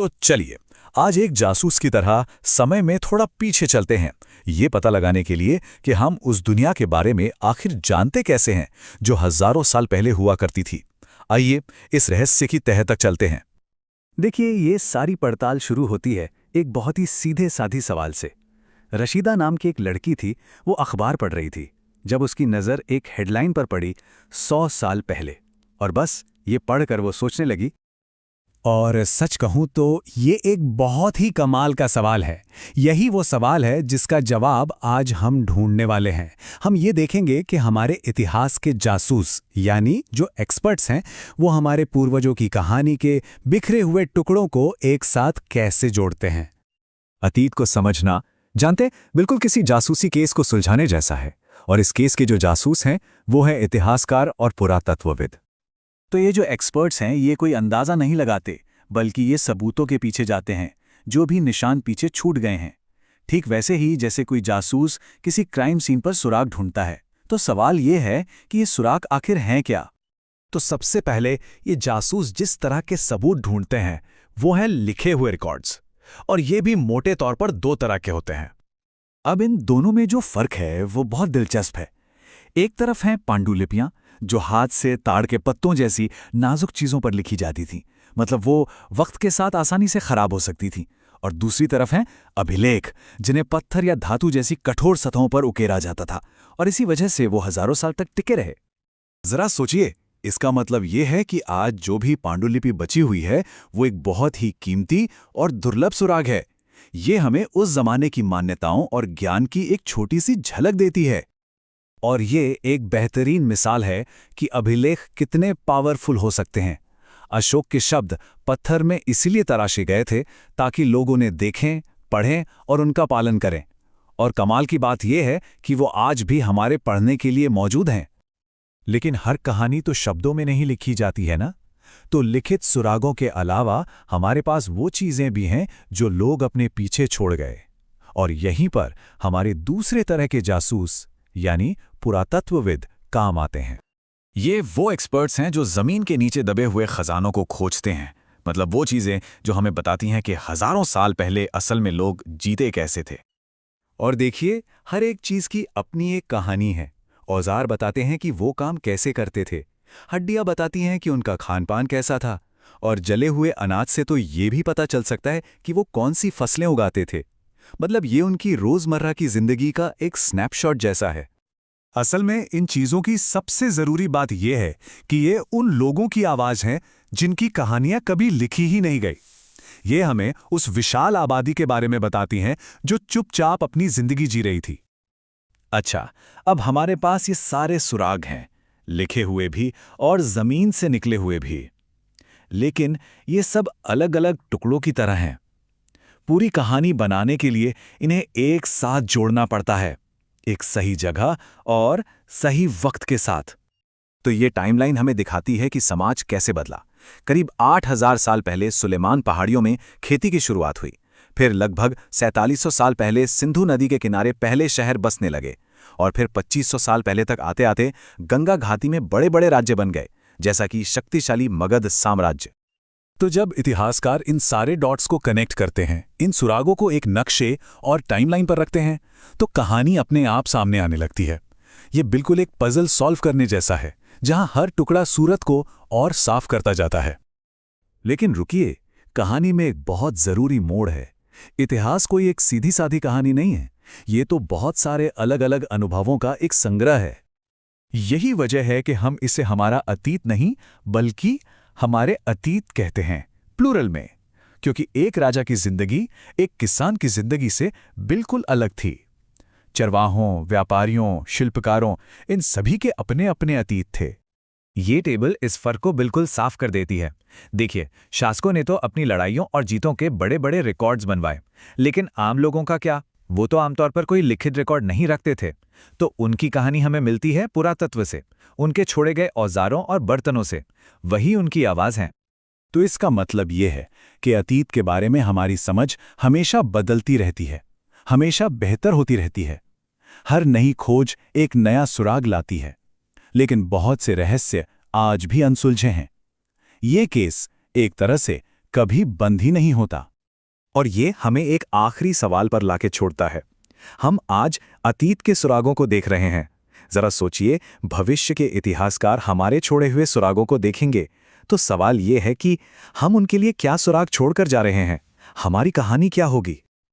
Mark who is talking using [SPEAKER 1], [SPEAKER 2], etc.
[SPEAKER 1] तो चलिए आज एक जासूस की तरह समय में थोड़ा पीछे चलते हैं, ये पता लगाने के लिए कि हम उस दुनिया के बारे में आखिर जानते कैसे हैं जो हजारों साल पहले हुआ करती थी। आइए इस रहस्य की तह तक चलते हैं।
[SPEAKER 2] देखिए, ये सारी पड़ताल शुरू होती है एक बहुत ही सीधे साधी सवाल से। रशीदा नाम की एक लड़की थी। वो अखबार पढ़ रही थी जब उसकी नज़र एक हेडलाइन पर पड़ी, 100 साल पहले। और बस ये पढ़कर वो सोचने लगी।
[SPEAKER 3] और सच कहूं तो ये एक बहुत ही कमाल का सवाल है। यही वो सवाल है जिसका जवाब आज हम ढूंढने वाले हैं। हम ये देखेंगे कि हमारे इतिहास के जासूस यानी जो एक्सपर्ट्स हैं वो हमारे पूर्वजों की कहानी के बिखरे हुए टुकड़ों को एक साथ कैसे जोड़ते हैं।
[SPEAKER 1] अतीत को समझना, जानते, बिल्कुल किसी जासूसी केस को सुलझाने जैसा है। और इस केस के जो जासूस हैं वो है इतिहासकार और पुरातत्वविद।
[SPEAKER 2] तो ये जो एक्सपर्ट्स हैं ये कोई अंदाज़ा नहीं लगाते, बल्कि ये सबूतों के पीछे जाते हैं, जो भी निशान पीछे छूट गए हैं। ठीक वैसे ही जैसे कोई जासूस किसी क्राइम सीन पर सुराग ढूंढता है। तो सवाल ये है कि ये सुराग आखिर हैं क्या।
[SPEAKER 3] तो सबसे पहले ये जासूस जिस तरह के सबूत ढूंढते हैं वो हैं लिखे हुए रिकॉर्ड्स। और ये भी मोटे तौर पर दो तरह के होते हैं।
[SPEAKER 2] अब इन दोनों में जो फर्क है वो बहुत दिलचस्प है। एक तरफ हैं पांडुलिपियां, जो हाथ से ताड़ के पत्तों जैसी नाजुक चीज़ों पर लिखी जाती थीं, मतलब वो वक्त के साथ आसानी से खराब हो सकती थीं। और दूसरी तरफ हैं अभिलेख, जिन्हें पत्थर या धातु जैसी कठोर सतहों पर उकेरा जाता था, और इसी वजह से वो हजारों साल तक टिके रहे।
[SPEAKER 1] जरा सोचिए, इसका मतलब ये है कि आज जो भी पांडुलिपि बची हुई है वो एक बहुत ही कीमती और दुर्लभ सुराग है। ये हमें उस जमाने की मान्यताओं और ज्ञान की एक छोटी सी झलक देती है।
[SPEAKER 3] और ये एक बेहतरीन मिसाल है कि अभिलेख कितने पावरफुल हो सकते हैं। अशोक के शब्द पत्थर में इसीलिए तराशे गए थे ताकि लोग उन्हें देखें, पढ़ें और उनका पालन करें। और कमाल की बात यह है कि वो आज भी हमारे पढ़ने के लिए मौजूद हैं। लेकिन हर कहानी तो शब्दों में नहीं लिखी जाती है ना। तो लिखित सुरागों के अलावा हमारे पास वो चीजें भी हैं जो लोग अपने पीछे छोड़ गए। और यहीं पर हमारे दूसरे तरह के जासूस यानी पुरातत्वविद काम आते हैं।
[SPEAKER 1] ये वो एक्सपर्ट्स हैं जो जमीन के नीचे दबे हुए खजानों को खोजते हैं, मतलब वो चीजें जो हमें बताती हैं कि हजारों साल पहले असल में लोग जीते कैसे थे।
[SPEAKER 3] और देखिए, हर एक चीज की अपनी एक कहानी है। औजार बताते हैं कि वो काम कैसे करते थे, हड्डियां बताती हैं कि उनका खान पान कैसा था, और जले हुए अनाज से तो ये भी पता चल सकता है कि वो कौन सी फसलें उगाते थे। मतलब ये उनकी रोजमर्रा की जिंदगी का एक स्नैपशॉट जैसा है। असल में इन चीजों की सबसे जरूरी बात यह है कि ये उन लोगों की आवाज हैं जिनकी कहानियां कभी लिखी ही नहीं गई। ये हमें उस विशाल आबादी के बारे में बताती हैं जो चुपचाप अपनी जिंदगी जी रही थी।
[SPEAKER 1] अच्छा, अब हमारे पास ये सारे सुराग हैं, लिखे हुए भी और जमीन से निकले हुए भी। लेकिन ये सब अलग अलग टुकड़ों की तरह हैं। पूरी कहानी बनाने के लिए इन्हें एक साथ जोड़ना पड़ता है, एक सही जगह और सही वक्त के साथ। तो ये टाइमलाइन हमें दिखाती है कि समाज कैसे बदला। करीब 8000 साल पहले सुलेमान पहाड़ियों में खेती की शुरुआत हुई। फिर लगभग 4700 साल पहले सिंधु नदी के किनारे पहले शहर बसने लगे। और फिर 2500 साल पहले तक आते आते गंगा घाटी में बड़े बड़े राज्य बन गए, जैसा कि शक्तिशाली मगध साम्राज्य।
[SPEAKER 3] तो जब इतिहासकार इन सारे डॉट्स को कनेक्ट करते हैं, इन सुरागों को एक नक्शे और टाइमलाइन पर रखते हैं, तो कहानी अपने आप सामने आने लगती है। ये बिल्कुल एक पजल सॉल्व करने जैसा है, जहां हर टुकड़ा सूरत को और साफ करता जाता है। लेकिन रुकिए, कहानी में एक बहुत जरूरी मोड़ है। इतिहास कोई एक सीधी साधी कहानी नहीं है, ये तो बहुत सारे अलग अलग अनुभवों का एक संग्रह है। यही वजह है कि हम इसे हमारा अतीत नहीं बल्कि हमारे अतीत कहते हैं, प्लूरल में, क्योंकि एक राजा की जिंदगी एक किसान की जिंदगी से बिल्कुल अलग थी। चरवाहों, व्यापारियों, शिल्पकारों, इन सभी के अपने अपने अतीत थे।
[SPEAKER 4] ये टेबल इस फर्क को बिल्कुल साफ कर देती है। देखिए, शासकों ने तो अपनी लड़ाइयों और जीतों के बड़े बड़े रिकॉर्ड्स बनवाए, लेकिन आम लोगों का क्या? वो तो आमतौर पर कोई लिखित रिकॉर्ड नहीं रखते थे। तो उनकी कहानी हमें मिलती है पुरातत्व से, उनके छोड़े गए औजारों और बर्तनों से। वही उनकी आवाज है।
[SPEAKER 3] तो इसका मतलब ये है कि अतीत के बारे में हमारी समझ हमेशा बदलती रहती है, हमेशा बेहतर होती रहती है। हर नई खोज एक नया सुराग लाती है, लेकिन बहुत से रहस्य आज भी अनसुलझे हैं। ये केस एक तरह से कभी बंद ही नहीं होता।
[SPEAKER 4] और ये हमें एक आखिरी सवाल पर लाके छोड़ता है। हम आज अतीत के सुरागों को देख रहे हैं। जरा सोचिए, भविष्य के इतिहासकार हमारे छोड़े हुए सुरागों को देखेंगे तो सवाल ये है कि हम उनके लिए क्या सुराग छोड़कर जा रहे हैं? हमारी कहानी क्या होगी?